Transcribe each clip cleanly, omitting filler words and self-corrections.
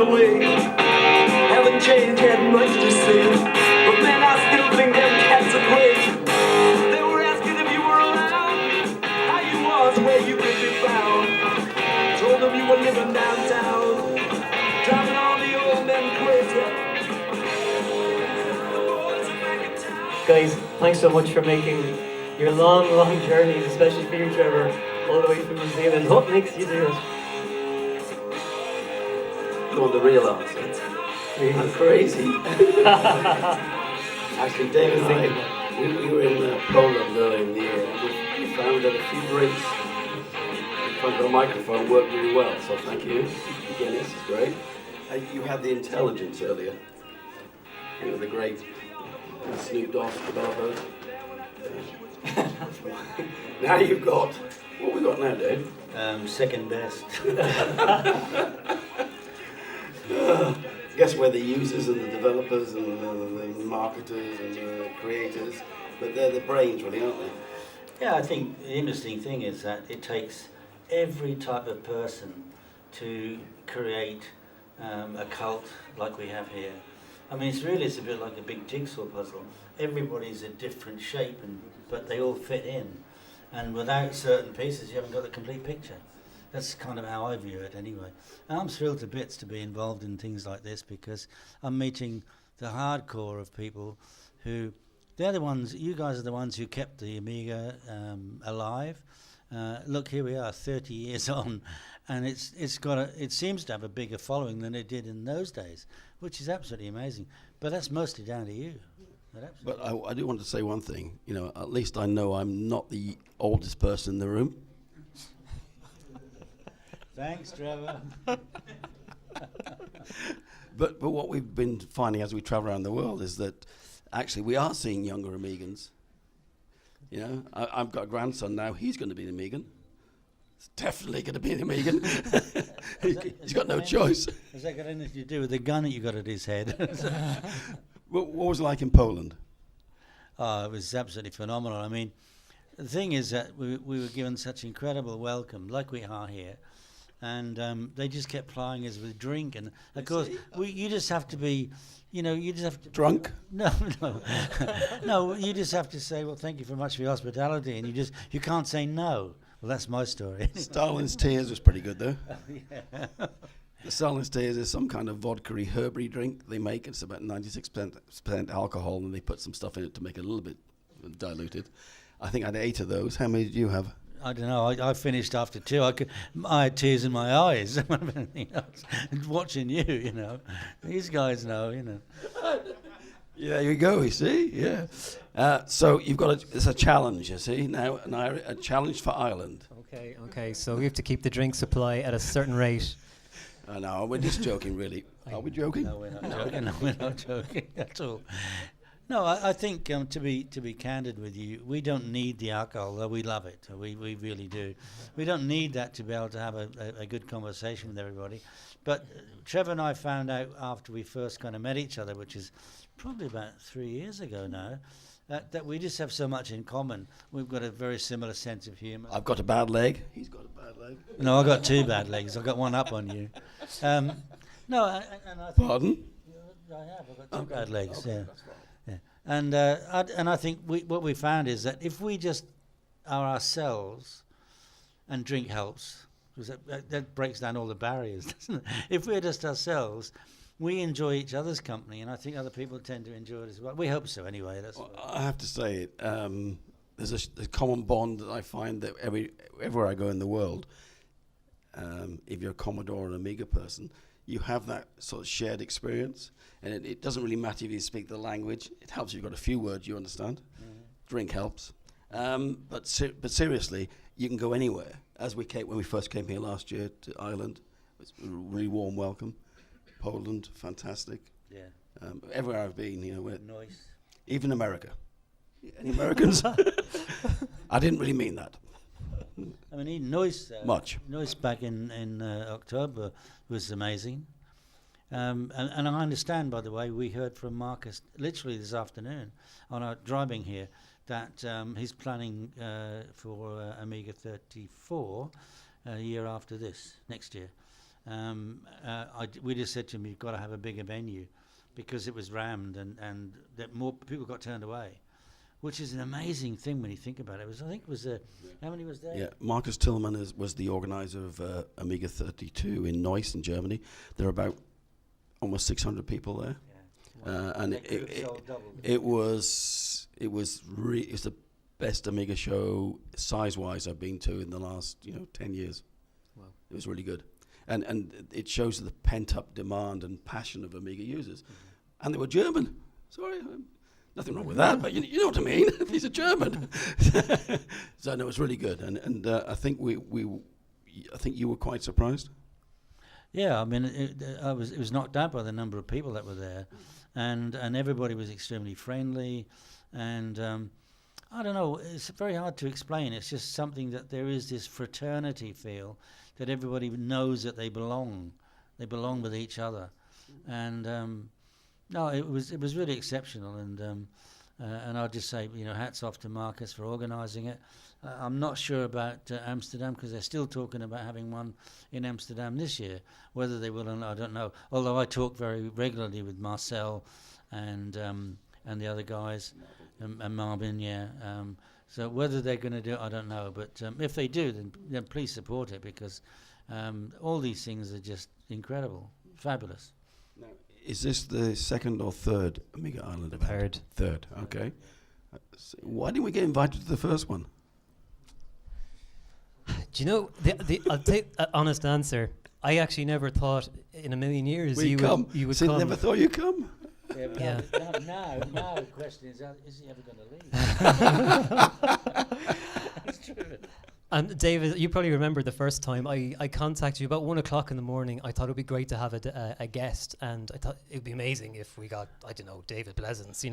away. Haven't changed, had much to say, but man, I still think them cats are great. They were asking if you were around, how you was, where you could be found. Told them you were living downtown, driving all the old men crazy. The boys are back in town. Guys, thanks so much for making your long journeys, especially for you, Trevor, all the way from New Zealand. What makes you do it? You want the real answer? I'm crazy. Actually, Dave and I, we were in Poland earlier in the year, and we found that a few drinks in front of a microphone worked really well, so thank you. Again, this is great. You had the intelligence earlier. You know, the great Snoop Dogg developer. Now you've got, what we got now, Dave? Second best. Guess we're the users and the developers and the marketers and the creators, but they're the brains, really, aren't they? Yeah, I think the interesting thing is that it takes every type of person to create a cult like we have here. I mean, it's a bit like a big jigsaw puzzle. Everybody's a different shape, but they all fit in. And without certain pieces, you haven't got the complete picture. That's kind of how I view it anyway. And I'm thrilled to bits to be involved in things like this because I'm meeting the hardcore of people who, they're the ones, you guys are the ones who kept the Amiga alive. Look, here we are, 30 years on, and it seems to have a bigger following than it did in those days, which is absolutely amazing. But that's mostly down to you. But I do want to say one thing. You know, at least I know I'm not the oldest person in the room. Thanks, Trevor. But what we've been finding as we travel around the world is that actually we are seeing younger Amigans. You know, I've got a grandson now. He's going to be an Amigan. He's definitely going to be an Amigan. He's got no choice. Has that got anything to do with the gun that you got at his head? What was it like in Poland? Oh, it was absolutely phenomenal. I mean, the thing is that we were given such incredible welcome, like we are here. And they just kept plying us with drink, and of course, you just have to be, you just have to drunk. No, no. You just have to say, well, thank you very much for your hospitality, and you can't say no. Well, that's my story. Stalin's Tears was pretty good, though. Yeah. The Stalin's Tears is some kind of vodka-y herbery drink they make. It's about 96% alcohol, and they put some stuff in it to make it a little bit diluted. I think I had 8 of those. How many did you have? I don't know. I finished after 2. I had tears in my eyes. Watching you, These guys know, Yeah, there you go, you see? Yeah. So you've got it's a challenge, you see? Now, a challenge for Ireland. Okay. So we have to keep the drink supply at a certain rate. No, we're just joking, really. Are we joking? No, we're not joking. No, we're not joking at all. No, I think to be candid with you, we don't need the alcohol, though we love it. We really do. We don't need that to be able to have a good conversation with everybody. But Trevor and I found out after we first kind of met each other, which is probably about 3 years ago now, that we just have so much in common. We've got a very similar sense of humour. I've got a bad leg. He's got a bad leg. No, I've got 2 bad legs. I've got one up on you. No, and I think... Pardon? I have. I've got 2 bad legs, okay, yeah. That's fine. Yeah. And I think what we found is that if we just are ourselves, and drink helps, because that breaks down all the barriers, doesn't it? If we're just ourselves, we enjoy each other's company, and I think other people tend to enjoy it as well. We hope so, anyway. I have to say, there's a common bond that I find that everywhere I go in the world, if you're a Commodore or an Amiga person, you have that sort of shared experience, and it doesn't really matter if you speak the language. It helps if you've got a few words you understand. Mm-hmm. Drink helps. But seriously, you can go anywhere. As when we first came here last year to Ireland, it was a really warm welcome. Poland, fantastic. Yeah. Everywhere I've been, Nice. Even America. Any Americans? I didn't really mean that. I mean, even Noise. Much. Noise back in October was amazing. And I understand, by the way, we heard from Marcus literally this afternoon on our driving here that he's planning for Amiga 34 a year after this, next year. we just said to him, you've got to have a bigger venue, because it was rammed and that more people got turned away, which is an amazing thing when you think about it. How many was there? Yeah, Marcus Tillman was the organizer of Amiga 32 in Neuss in Germany. There are about almost 600 people there. Yeah. And it was the best Amiga show size-wise I've been to in the last 10 years. Wow. It was really good, and it shows the pent-up demand and passion of Amiga users, and they were German. Sorry, nothing wrong with that, but you know what I mean. These are German, so no, it was really good, and I think I think you were quite surprised. Yeah, I mean, it was knocked out by the number of people that were there, and everybody was extremely friendly, and I don't know, it's very hard to explain. It's just something that there is this fraternity feel that everybody knows that they belong with each other, and no, it was really exceptional, and I'll just say, hats off to Marcus for organising it. I'm not sure about Amsterdam, because they're still talking about having one in Amsterdam this year. Whether they will or not, I don't know. Although I talk very regularly with Marcel and the other guys, and Marvin, yeah. So whether they're going to do it, I don't know. But if they do, then please support it, because all these things are just incredible, fabulous. Now, is this the second or third Amiga Ireland event? Third, okay. So why didn't we get invited to the first one? Do you know, I'll take an honest answer. I actually never thought in a million years you would See, come. never thought you'd come. Yeah, but Yeah. now the question is he ever going to leave? It's true. And David, you probably remember the first time I contacted you about 1 o'clock in the morning. I thought it would be great to have a guest, and I thought it would be amazing if we got, I don't know, David Pleasance,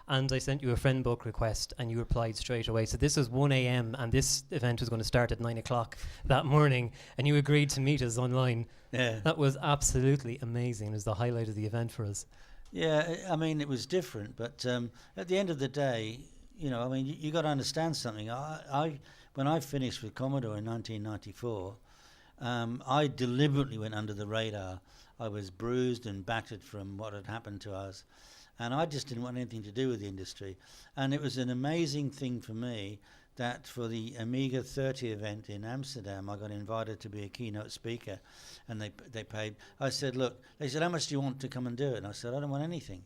And I sent you a friend book request, and you replied straight away. So this was 1 a.m., and this event was going to start at 9 o'clock that morning, and you agreed to meet us online. Yeah. That was absolutely amazing. It was the highlight of the event for us. Yeah, I mean, it was different, but at the end of the day, you got to understand something. When I finished with Commodore in 1994, I deliberately went under the radar. I was bruised and battered from what had happened to us, and I just didn't want anything to do with the industry. And it was an amazing thing for me that for the Amiga 30 event in Amsterdam, I got invited to be a keynote speaker, and they paid. I said, look, they said, how much do you want to come and do it? And I said, I don't want anything.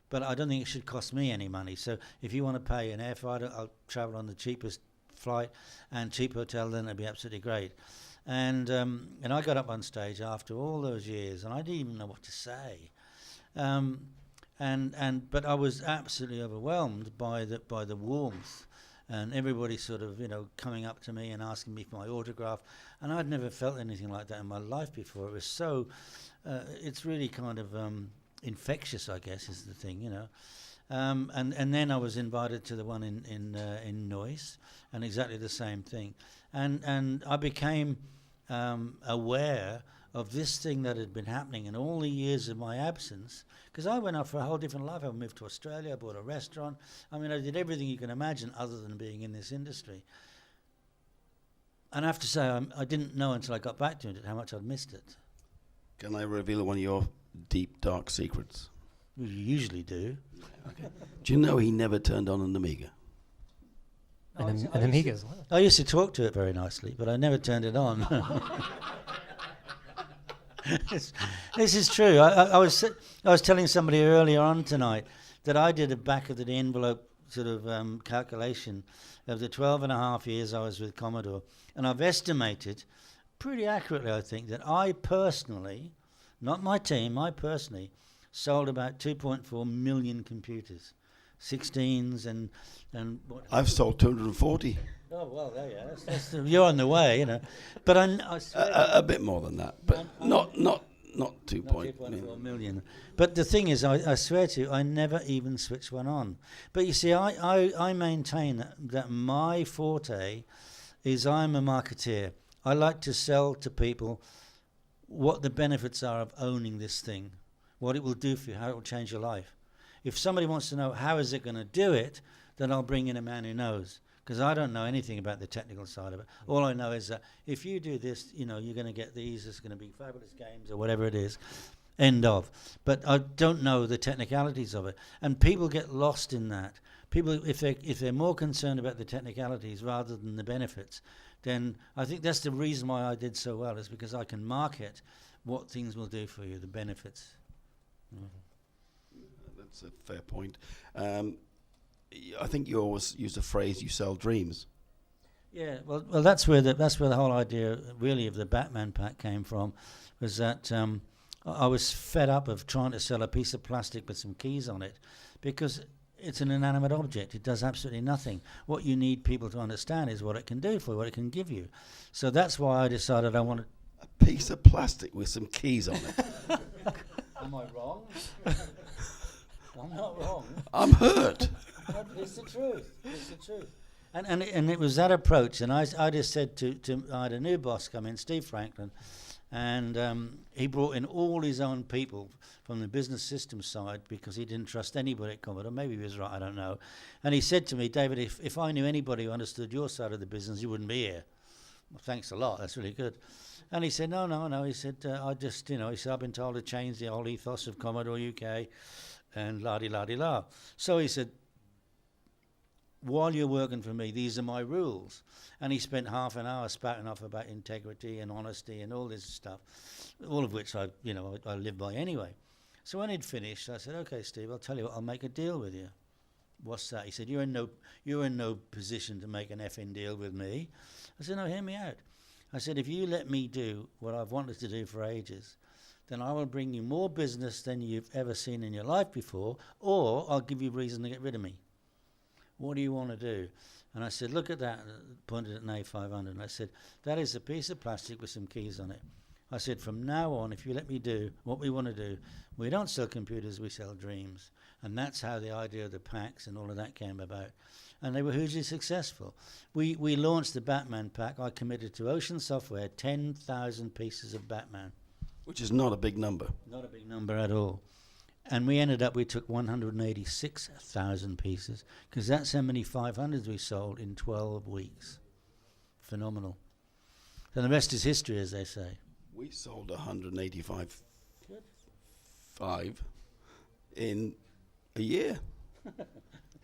But I don't think it should cost me any money. So if you want to pay an air flight, I'll travel on the cheapest flight and cheap hotel, then it'd be absolutely great. And I got up on stage after all those years, and I didn't even know what to say. But I was absolutely overwhelmed by the warmth, and everybody sort of coming up to me and asking me for my autograph, and I'd never felt anything like that in my life before. It was so, it's really kind of infectious, I guess, is the thing, And then I was invited to the one in Neuss, and exactly the same thing. And I became aware of this thing that had been happening in all the years of my absence, because I went off for a whole different life. I moved to Australia, I bought a restaurant. I mean, I did everything you can imagine other than being in this industry. And I have to say, I didn't know until I got back to it how much I'd missed it. Can I reveal one of your deep, dark secrets? You usually do. Okay. Do you know he never turned on an Amiga? An Amiga as well. I used to talk to it very nicely, but I never turned it on. This is true. I was telling somebody earlier on tonight that I did a back of the envelope sort of calculation of the 12 and a half years I was with Commodore, and I've estimated pretty accurately, I think, that I personally, not my team, I personally sold about 2.4 million computers, 16s and what? I've sold 240. Oh well, there you are. That's you're on the way, But I swear A bit more than that, but not 2.4 million. But the thing is, I swear to you, I never even switched one on. But you see, I maintain that my forte is I'm a marketeer. I like to sell to people what the benefits are of owning this thing, what it will do for you, how it will change your life. If somebody wants to know how is it going to do it, then I'll bring in a man who knows, because I don't know anything about the technical side of it. All I know is that if you do this, you're going to get these. It's going to be fabulous games or whatever it is. End of. But I don't know the technicalities of it, and people get lost in that. People, if they're more concerned about the technicalities rather than the benefits, then I think that's the reason why I did so well, is because I can market what things will do for you, the benefits. That's a fair point. I think you always use the phrase "you sell dreams." Yeah, well, that's where the whole idea really of the Batman pack came from, was that I was fed up of trying to sell a piece of plastic with some keys on it, because it's an inanimate object. It does absolutely nothing. What you need people to understand is what it can do for you, what it can give you. So that's why I decided I wanted A piece of plastic with some keys on it. Am I wrong? I'm not wrong. I'm hurt. It's the truth. It's the truth. And it was that approach. And I just said I had a new boss come in, Steve Franklin, and he brought in all his own people from the business systems side, because he didn't trust anybody at Commodore. Maybe he was right, I don't know. And he said to me, David, if I knew anybody who understood your side of the business, you wouldn't be here. Well, thanks a lot. That's really good. And he said, no. He said, I just, he said, I've been told to change the whole ethos of Commodore UK and la-di-la-di-la. So he said, while you're working for me, these are my rules. And he spent half an hour spouting off about integrity and honesty and all this stuff, all of which I live by anyway. So when he'd finished, I said, okay, Steve, I'll tell you what, I'll make a deal with you. What's that? He said, you're in no position to make an effing deal with me. I said, no, hear me out. I said, if you let me do what I've wanted to do for ages, then I will bring you more business than you've ever seen in your life before, or I'll give you reason to get rid of me. What do you want to do? And I said, look at that, pointed at an A500, and I said, that is a piece of plastic with some keys on it. I said, from now on, if you let me do what we want to do, we don't sell computers, we sell dreams. And that's how the idea of the packs and all of that came about. And they were hugely successful. We launched the Batman pack. I committed to Ocean Software 10,000 pieces of Batman. Which is not a big number. Not a big number at all. And we took 186,000 pieces, because that's how many 500s we sold in 12 weeks. Phenomenal. And the rest is history, as they say. We sold 185 in a year.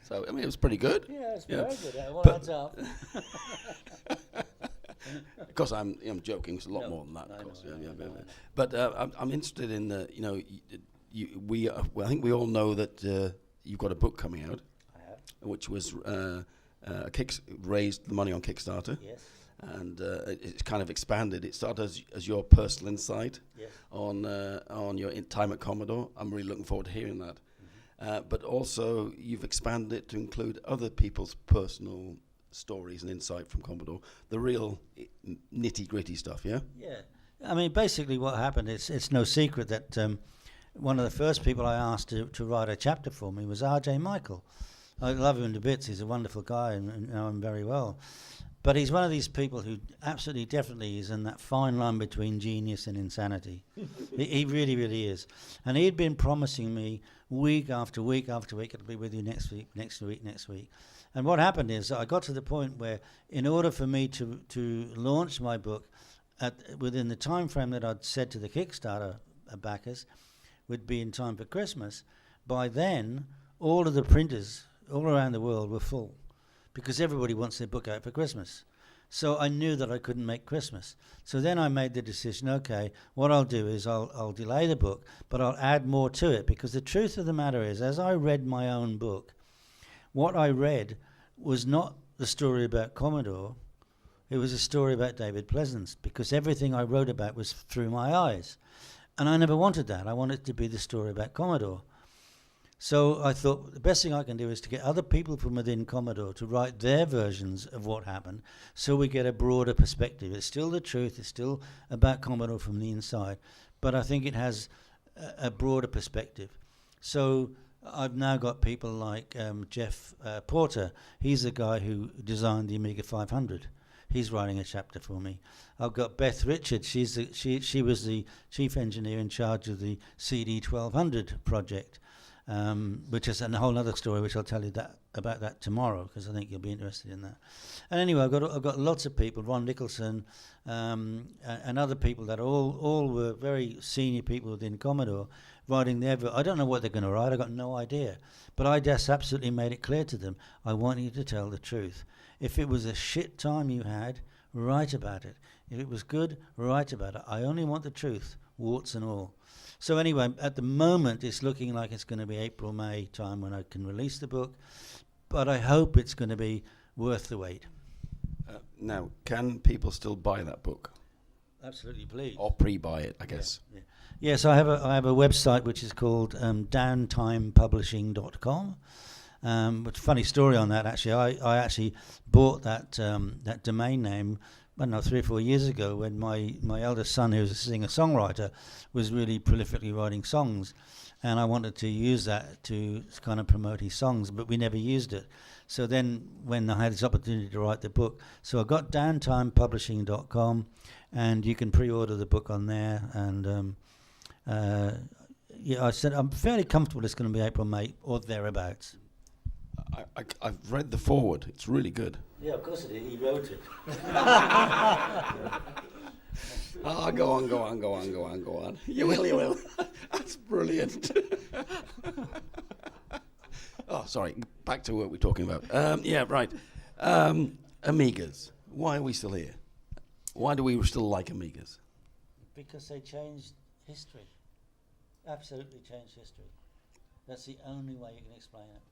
So, I mean, it was pretty good. Yeah, it's very good. Well, But- that's up. Of course, I'm joking. It's a lot No, more than that, I of course. know, I know. But I'm interested in the, I think we all know that you've got a book coming out, I have. which was raised the money on Kickstarter. Yes. And it's kind of expanded. It started as your personal insight Yes. on your time at Commodore. I'm really looking forward to hearing that. But also, you've expanded it to include other people's personal stories and insight from Commodore, the real nitty-gritty stuff, yeah? Yeah. I mean, basically what happened, it's no secret that one of the first people I asked to write a chapter for me was R.J. Michael. I love him to bits. He's a wonderful guy and know him very well. But he's one of these people who absolutely, definitely is in that fine line between genius and insanity. He really, really is. And he'd been promising me week after week after week, it'll be with you next week, next week, next week. And what happened is I got to the point where, in order for me to launch my book within the time frame that I'd said to the Kickstarter backers would be in time for Christmas, by then all of the printers all around the world were full, because everybody wants their book out for Christmas. So I knew that I couldn't make Christmas. So then I made the decision, okay, what I'll do is I'll delay the book, but I'll add more to it, because the truth of the matter is, as I read my own book, what I read was not the story about Commodore, it was a story about David Pleasance, because everything I wrote about was through my eyes. And I never wanted that. I wanted it to be the story about Commodore. So I thought the best thing I can do is to get other people from within Commodore to write their versions of what happened, so we get a broader perspective. It's still the truth, it's still about Commodore from the inside, but I think it has a broader perspective. So I've now got people like Jeff Porter. He's the guy who designed the Amiga 500. He's writing a chapter for me. I've got Beth Richards. She was the chief engineer in charge of the CD 1200 project. which is a whole other story, which I'll tell you about that tomorrow, because I think you'll be interested in that. And anyway, I've got lots of people, Ron Nicholson, and other people that all were very senior people within Commodore, writing their. I don't know what they're going to write. I got no idea, but I just absolutely made it clear to them. I want you to tell the truth. If it was a shit time you had, write about it. If it was good, write about it. I only want the truth, warts and all. So anyway, at the moment, it's looking like it's going to be April, May time when I can release the book, but I hope it's going to be worth the wait. Now, can people still buy that book? Absolutely, please. Or pre-buy it, I guess. Yeah. Yes, I have a website which is called downtimepublishing.com. But funny story on that, actually. I actually bought that domain name, I don't know, 3 or 4 years ago, when my eldest son, who's a singer-songwriter, was really prolifically writing songs. And I wanted to use that to kind of promote his songs, but we never used it. So then when I had this opportunity to write the book, so I got downtimepublishing.com, and you can pre-order the book on there. And I said I'm fairly comfortable it's going to be April, May, or thereabouts. I've read the foreword. It's really good. Yeah, of course it is. He wrote it. Go on. You will. That's brilliant. Oh, sorry. Back to what we're talking about. Yeah, right. Amigas. Why are we still here? Why do we still like Amigas? Because they changed history. Absolutely changed history. That's the only way you can explain it.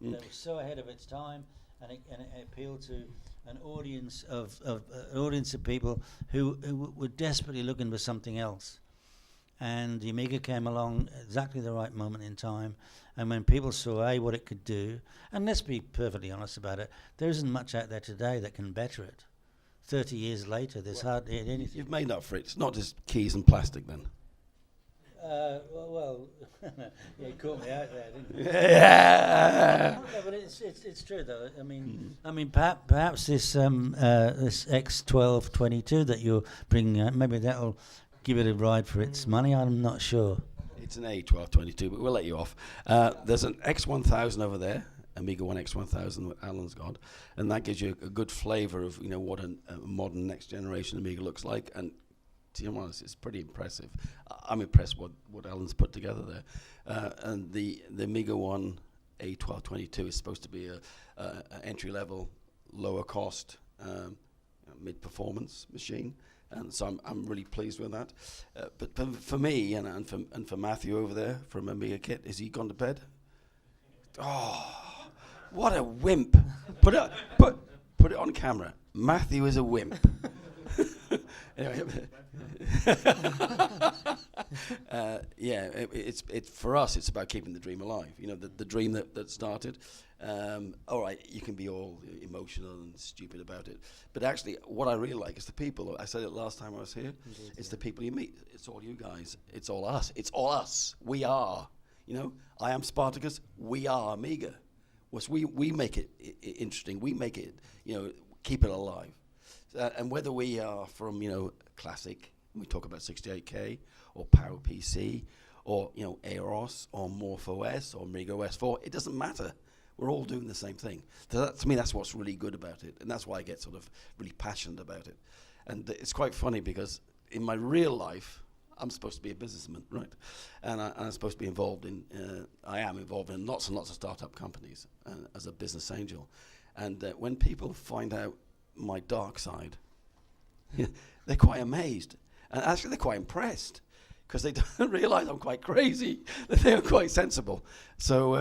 They were so ahead of its time, and it appealed to an audience of people who were desperately looking for something else. And the Amiga came along exactly the right moment in time, and when people saw what it could do, and let's be perfectly honest about it, there isn't much out there today that can better it. 30 years later, there's hardly anything. You've made up for it. It's not just keys and plastic, then. Well, yeah, you caught me out there, didn't you? Yeah. No, but it's true though. I mean, perhaps this X1222 that you're bringing out, maybe that'll give it a ride for its money. I'm not sure. It's an A1222, but we'll let you off. There's an X1000 over there, Amiga 1 X1000 that Alan's got, and that gives you a good flavour of what a modern next generation Amiga looks like. And to be honest, it's pretty impressive. I'm impressed what Alan's put together there. And the Amiga 1 A1222 is supposed to be a entry level, lower cost, mid performance machine. And so I'm really pleased with that. But for me and for Matthew over there from Amiga Kit, is he gone to bed? Oh, what a wimp! Put it on camera. Matthew is a wimp. Anyway, it's for us. It's about keeping the dream alive. The dream that started. All right, you can be all emotional and stupid about it, but actually, what I really like is the people. I said it last time I was here. It's the people you meet. It's all you guys. It's all us. It's all us. We are. I am Spartacus. We are Amiga. We make it interesting. We make it. Keep it alive. And whether we are from, classic, we talk about 68K, or PowerPC, or, AROS, or MorphOS, or Amiga OS 4, it doesn't matter. We're all doing the same thing. So to me, that's what's really good about it. And that's why I get sort of really passionate about it. And it's quite funny because in my real life, I'm supposed to be a businessman, right? And I'm supposed to be involved I am involved in lots and lots of startup companies as a business angel. And when people find out my dark side, they're quite amazed, and actually they're quite impressed because they don't realize I'm quite crazy. They're quite sensible. So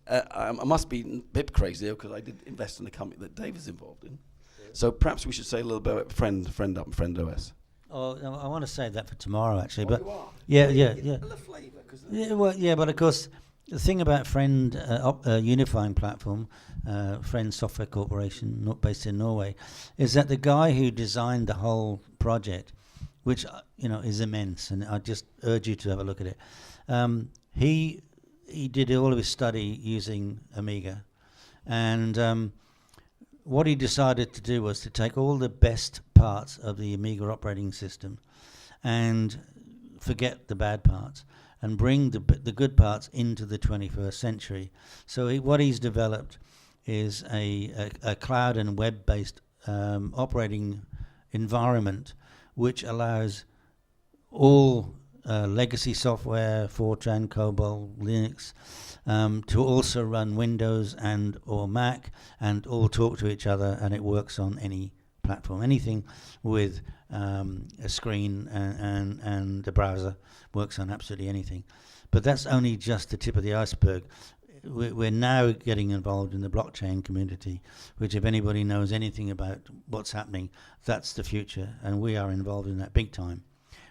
I must be a bit crazy because I did invest in a company that Dave is involved in. Yeah. So perhaps we should say a little bit about friend up and friend OS. Oh, no, I want to save that for tomorrow, actually. But you are? Yeah. Yeah, but of course, the thing about Friend unifying platform, Friend Software Corporation, not based in Norway, is that the guy who designed the whole project, which is immense, and I just urge you to have a look at it. He did all of his study using Amiga, and what he decided to do was to take all the best parts of the Amiga operating system and forget the bad parts. and bring the good parts into the 21st century. So what he's developed is a cloud and web-based operating environment which allows all legacy software, Fortran, COBOL, Linux, to also run Windows and or Mac and all talk to each other, and it works on any platform. Anything with a screen and a browser works on absolutely anything. But that's only just the tip of the iceberg. We're now getting involved in the blockchain community, which if anybody knows anything about what's happening, that's the future, and we are involved in that big time.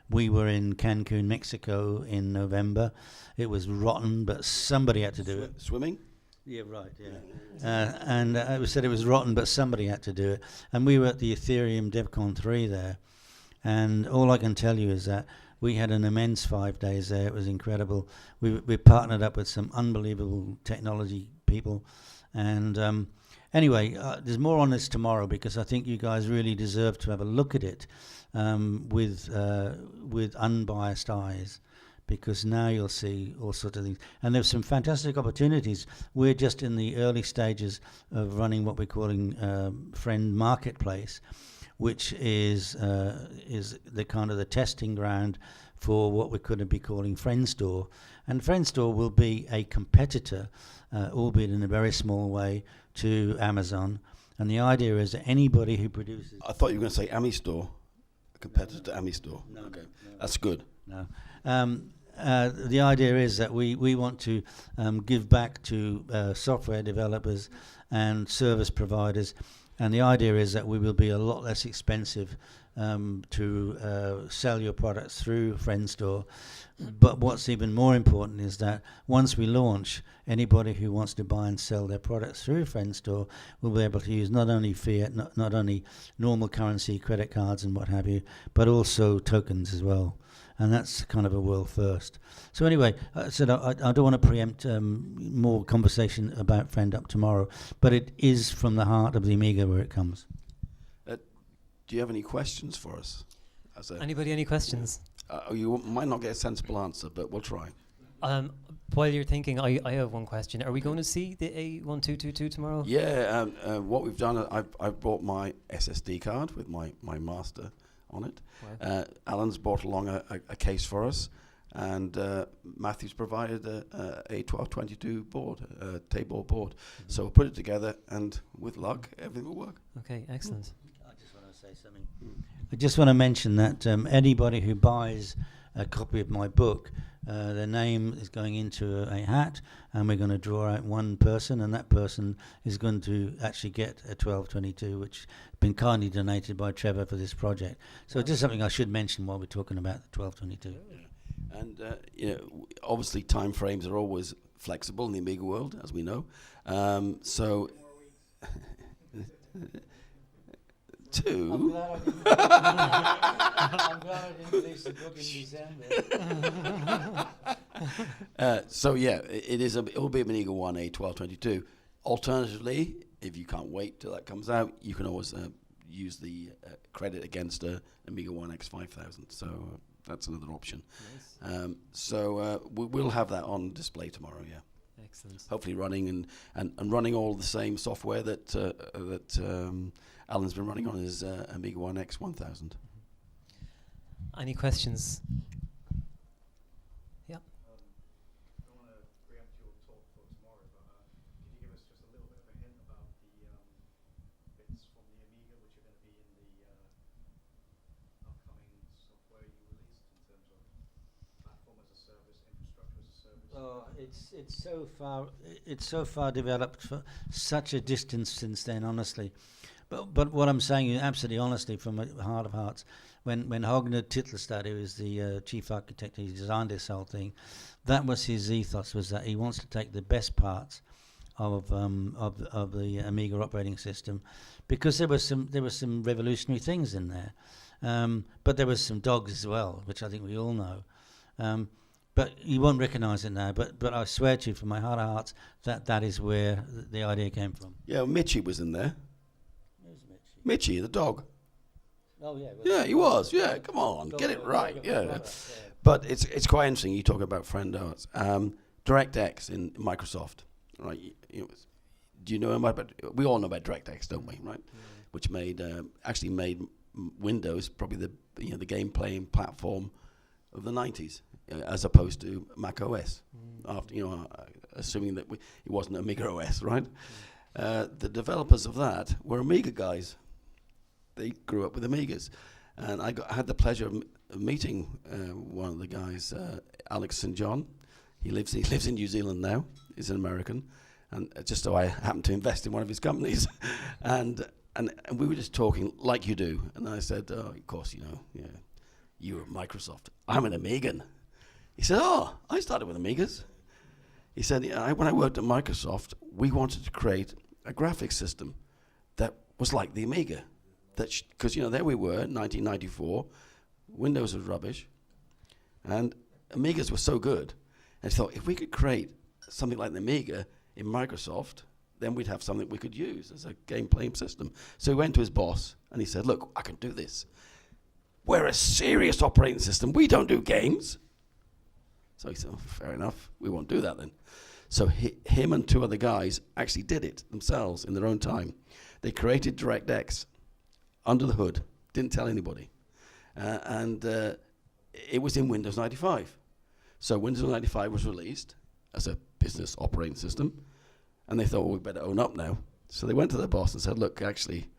We were in Cancun, Mexico in November. It was rotten, but somebody had to do it. Swimming? Yeah, right, yeah. And it was said it was rotten, but somebody had to do it. And we were at the Ethereum DevCon 3 there. And all I can tell you is that we had an immense 5 days there. It was incredible. We partnered up with some unbelievable technology people. And anyway, there's more on this tomorrow because I think you guys really deserve to have a look at it with unbiased eyes, because now you'll see all sorts of things. And there's some fantastic opportunities. We're just in the early stages of running what we're calling Friend Marketplace, which is the kind of the testing ground for what we could be calling Friend Store. And Friend Store will be a competitor, albeit in a very small way, to Amazon. And the idea is that anybody who produces... I thought you were going to say Ami Store, a competitor to Ami Store. No, okay, no. That's good. No. The idea is that we want to give back to software developers and service providers, and the idea is that we will be a lot less expensive to sell your products through Friend Store. But what's even more important is that once we launch, anybody who wants to buy and sell their products through Friend Store will be able to use not only fiat, not only normal currency, credit cards and what have you, but also tokens as well. And that's kind of a world first. So anyway, I don't want to preempt more conversation about Friend Up tomorrow, but it is from the heart of the Amiga where it comes. Do you have any questions for us? Anybody, any questions? You might not get a sensible answer, but we'll try. While you're thinking, I have one question. Are we going to see the A1222 tomorrow? Yeah, what we've done, I've brought my SSD card with my master on it. Wow. Alan's brought along a case for us, and Matthew's provided a 1222 board, a table board. Mm-hmm. So we'll put it together, and with luck, everything will work. Okay, excellent. I just want to say something. I just want to mention that anybody who buys a copy of my book, their name is going into a hat, and we're going to draw out one person, and that person is going to actually get a 1222, which has been kindly donated by Trevor for this project. So just something I should mention while we're talking about the 1222. And obviously time frames are always flexible in the Amiga world, as we know. So. Two. I'm glad I didn't release the book in December. So yeah, it will be Amiga 1A 1222. Alternatively, if you can't wait till that comes out, you can always use the credit against Amiga 1X 5000. So that's another option. Nice. We'll have that on display tomorrow. Yeah. Excellent. Hopefully running and running all the same software that Alan's been running on his Amiga 1X 1000. Any questions? Yeah. I don't want to preempt your talk for tomorrow, but could you give us just a little bit of a hint about the bits from the Amiga which are going to be in the upcoming software you released in terms of platform as a service, infrastructure as a service? Oh, it's so far developed for such a distance since then, honestly. But what I'm saying is absolutely honestly from the heart of hearts, when Hogner Tittelstad, who is the chief architect, he designed this whole thing, that was his ethos, was that he wants to take the best parts of the Amiga operating system, because there were some revolutionary things in there, but there was some dogs as well, which I think we all know. But you won't recognise it now. But I swear to you, from my heart of hearts, that is where the idea came from. Yeah, Mitchie was in there. Where's Mitchie? Mitchie, the dog. Oh yeah. Yeah, he was. Yeah, come on, get it right. Yeah. But it's quite interesting. You talk about friend arts. DirectX in Microsoft, right? Do you know about? We all know about DirectX, don't we? Right? Which actually made Windows probably the game playing platform of the 90s, as opposed to Mac OS. After assuming that it wasn't Amiga OS, right? The developers of that were Amiga guys. They grew up with Amigas, and I had the pleasure of meeting one of the guys, Alex St. John. He lives in New Zealand now. He's an American, and just so I happened to invest in one of his companies, and we were just talking like you do. And I said, "Oh, of course, you were at Microsoft. I'm an Amigan." He said, "Oh, I started with Amigas." He said, "When I worked at Microsoft, we wanted to create a graphics system that was like the Amiga." Because there we were, 1994, Windows was rubbish, and Amigas were so good. And I thought, if we could create something like the Amiga in Microsoft, then we'd have something we could use as a game playing system. So he went to his boss and he said, "Look, I can do this. We're a serious operating system. We don't do games." So he said, "Fair enough. We won't do that then." So him and two other guys actually did it themselves in their own time. They created DirectX under the hood, didn't tell anybody. And it was in Windows 95. So Windows 95 was released as a business operating system, and they thought, well, we better own up now. So they went to their boss and said, "Look, actually,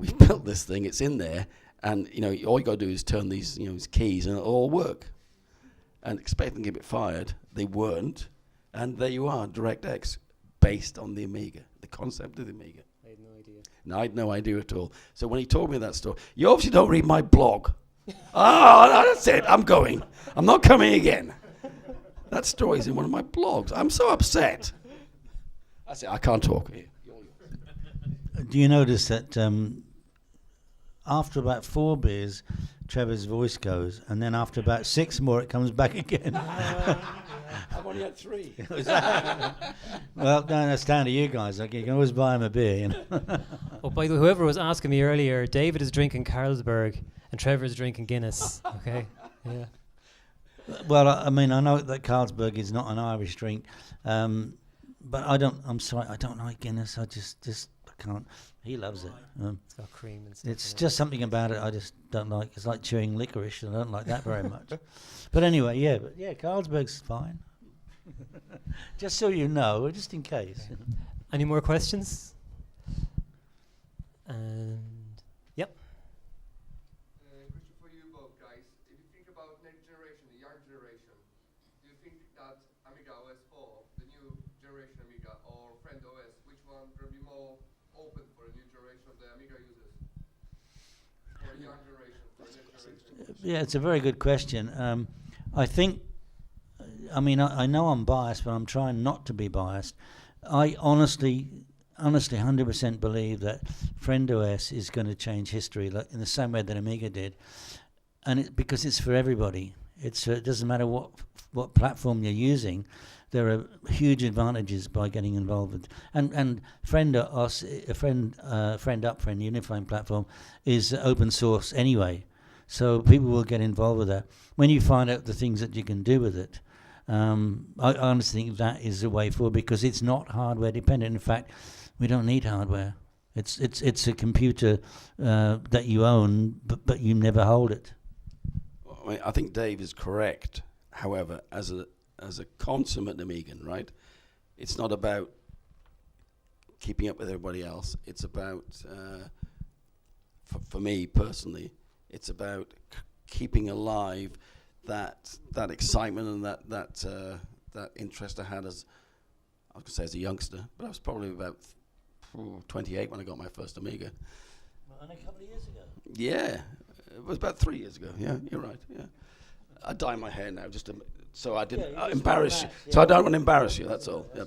we've built this thing, it's in there, and all you got to do is turn these keys and it'll all work." And expecting to get fired, they weren't, and there you are, DirectX, based on the Amiga, the concept of the Amiga. I had no idea. No, I had no idea at all. So when he told me that story, you obviously don't read my blog. That's it. I'm going. I'm not coming again. That story's in one of my blogs. I'm so upset. I said, I can't talk here. Do you notice that after about 4 beers, Trevor's voice goes, and then after about 6 more, it comes back again? I've only had 3. Well, no, that's down to you guys. Like, you can always buy him a beer. Oh, by the way, whoever was asking me earlier, David is drinking Carlsberg and Trevor is drinking Guinness. Okay, yeah. Well, I mean, I know that Carlsberg is not an Irish drink, but I'm sorry, I don't like Guinness. I just can't. He loves it. It's got cream and stuff. It's just something about it I just don't like. It's like chewing licorice, and I don't like that very much. But anyway, Carlsberg's fine. Just so you know, just in case. Any more questions? And yep. Question for you both, guys. If you think about next generation, the young generation, do you think that Amiga OS 4, the new generation Amiga, or Friend OS, which one will be more open for a new generation of the Amiga users? For a young generation, for a next generation? Yeah, it's a very good question. I think, I know I'm biased, but I'm trying not to be biased. I honestly 100% believe that Friend OS is going to change history, like in the same way that Amiga did, and because it's for everybody. It doesn't matter what platform you're using. There are huge advantages by getting involved with, and Friend OS, Friend Unifying Platform is open source anyway, so people will get involved with that. When you find out the things that you can do with it, I honestly think that is the way forward, because it's not hardware dependent. In fact, we don't need hardware. It's a computer that you own, but you never hold it. I think Dave is correct. However, as a consummate Amigan, right, it's not about keeping up with everybody else. It's about, for me personally, it's about keeping alive that excitement and that interest I had as a youngster. But I was probably about 28 when I got my first Amiga. Only a couple of years ago. Yeah, it was about 3 years ago. Yeah, you're right. Yeah, I dye my hair now so I didn't embarrass you. Yeah. So I don't want to embarrass you. That's all. Yeah.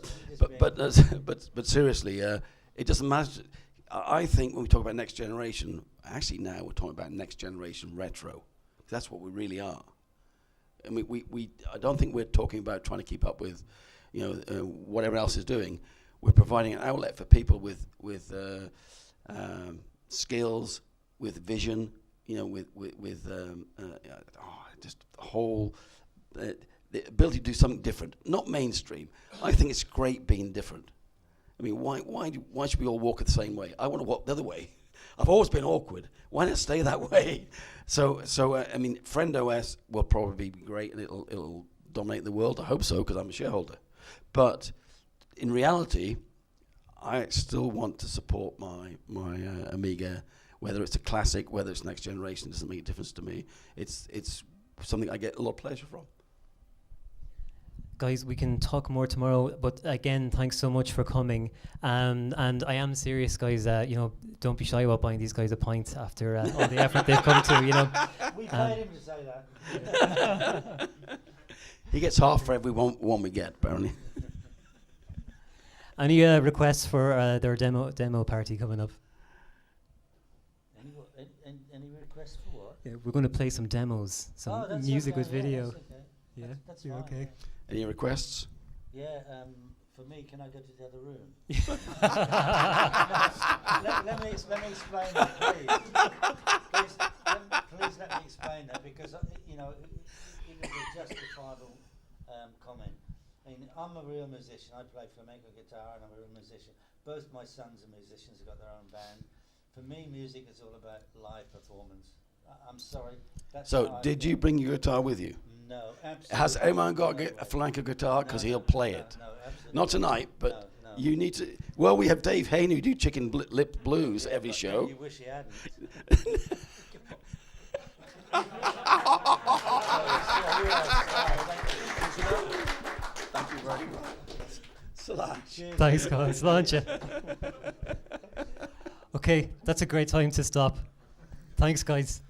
But seriously, it doesn't matter. I think when we talk about next generation, actually now we're talking about next generation retro. That's what we really are. I mean, I don't think we're talking about trying to keep up with, whatever else is doing. We're providing an outlet for people with skills, with vision, you know, just the whole the ability to do something different, not mainstream. I think it's great being different. I mean, why should we all walk the same way? I want to walk the other way. I've always been awkward. Why not stay that way? So I mean, Friend OS will probably be great, and it'll dominate the world. I hope so, because I'm a shareholder. But in reality, I still want to support my Amiga, whether it's a classic, whether it's next generation, doesn't make a difference to me. It's something I get a lot of pleasure from. Guys, we can talk more tomorrow, but again, thanks so much for coming. And I am serious, guys. You know, don't be shy about buying these guys a pint after all the effort they've come to. You know, We paid him to say that. He gets half for every one we get, apparently. Any requests for their demo party coming up? Any requests for what? Yeah, we're going to play some demos, some That's music okay, with video. That's okay. Yeah, That's you're fine, okay. Any requests? Yeah, for me, can I go to the other room? let me explain that, please. Please let me explain that, because you know it is a justifiable comment. I mean, I'm a real musician. I play flamenco guitar, and I'm a real musician. Both my sons are musicians. They've got their own band. For me, music is all about live performance. I'm sorry. So, did you bring your guitar with you? No, absolutely. Has anyone got a flamenco guitar? Because he'll play it. No, absolutely. Not tonight, but No. you need to. Well, we have Dave Hayne who do Chicken Lip Blues every But show. You wish he hadn't. Thank you very much. Slash. Thanks, guys. Launch it. Okay, that's a great time to stop. Thanks, guys.